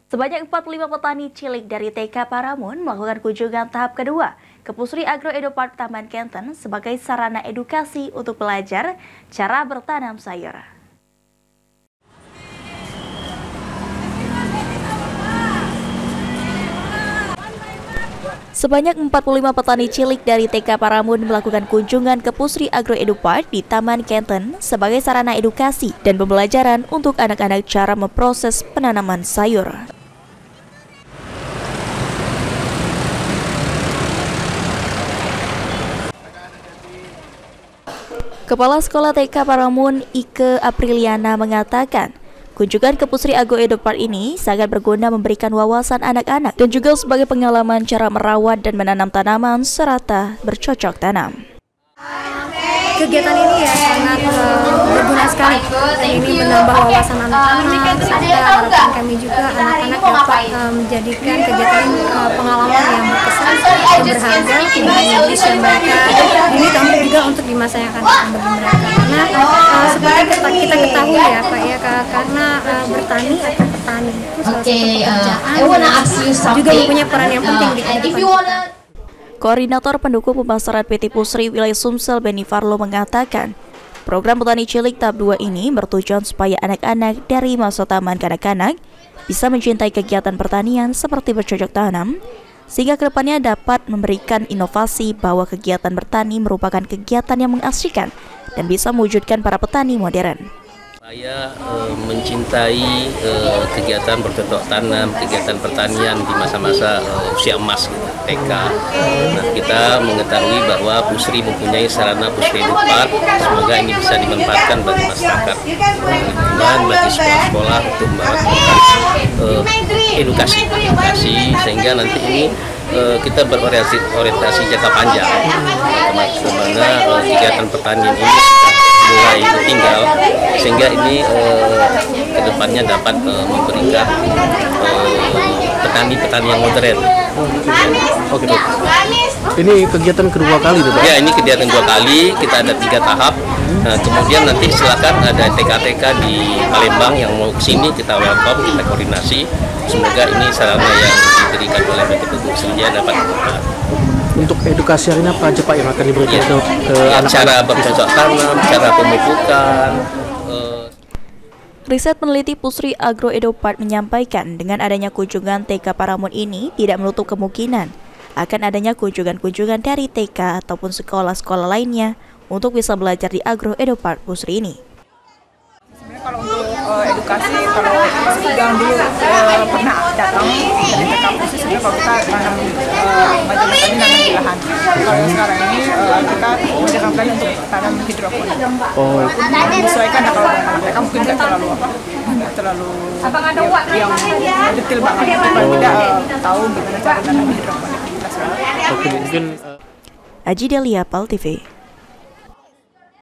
Sebanyak 45 petani cilik dari TK Paramun melakukan kunjungan tahap kedua ke Pusri Agro Edo Park Taman Kenten sebagai sarana edukasi untuk belajar cara bertanam sayur. Sebanyak 45 petani cilik dari TK Paramun melakukan kunjungan ke Pusri Agro Edo Park di Taman Kenten sebagai sarana edukasi dan pembelajaran untuk anak-anak cara memproses penanaman sayur. Kepala Sekolah TK Paramun Ike Apriliana mengatakan, kunjungan ke Pusri Agro Edo Park ini sangat berguna memberikan wawasan anak-anak dan juga sebagai pengalaman cara merawat dan menanam tanaman serta bercocok tanam. Kegiatan ini ya sangat berguna sekali dan ini menambah wawasan anak-anak serta harapan kami juga anak-anak dapat menjadikan kegiatan pengalaman yang berkesan dan berharga bagi mereka ini tambah juga untuk di masa yang akan datang bagi mereka karena seperti kita ketahui ya Pak ya karena bertani atau petani itu salah satu pekerjaan juga mempunyai peran yang penting di kehidupan. Koordinator Pendukung Pemasaran PT Pusri Wilayah Sumsel Beni Farlo mengatakan, program petani cilik tahap 2 ini bertujuan supaya anak-anak dari masa taman kanak-kanak bisa mencintai kegiatan pertanian seperti bercocok tanam, sehingga kedepannya dapat memberikan inovasi bahwa kegiatan bertani merupakan kegiatan yang mengasihkan dan bisa mewujudkan para petani modern. Saya mencintai kegiatan bercocok tanam, kegiatan pertanian di masa-masa usia emas gitu, TK. Nah, kita mengetahui bahwa Pusri mempunyai sarana Pusri Edo Park. Semoga ini bisa dimanfaatkan bagi masyarakat, lingkungan, bagi sekolah-sekolah untuk melakukan edukasi, sehingga nanti ini kita berorientasi jangka panjang, kemana kegiatan pertanian ini mulai tinggal sehingga ini kedepannya dapat memberikan petani-petani yang modern. Oke, Dok. Ini kegiatan kedua kali, Dok? Ya, ini kegiatan kedua kali, kita ada 3 tahap. Nah, kemudian nanti silakan ada TK-TK di Palembang yang mau ke sini, kita welcome, kita koordinasi. Semoga ini sarana yang diberikan oleh PT Pusri dapat bermanfaat. Untuk edukasi hari ini apa aja Pak yang akan diberikan ke anak-anak? Cara bercocok tanam, cara pemupukan. Riset peneliti Pusri Agro Edo Park menyampaikan dengan adanya kunjungan TK Paramun ini tidak menutup kemungkinan akan adanya kunjungan-kunjungan dari TK ataupun sekolah-sekolah lainnya untuk bisa belajar di Agro Edo Park Pusri ini. Sebenarnya kalau untuk edukasi, kalau yang dulu pernah datang dari TK Pusri, sebenarnya kalau kita tanam macam tadi nanam di lahan. Kalau sekarang ini kita mengerjakan plan untuk tanam hidroponik. Oh, Menyesuaikan ya, kalau mereka mungkin nggak terlalu yang detail banget. Kita tidak tahu gimana cara tanam hidroponik. oke, mungkin Aji Delia, PAL TV.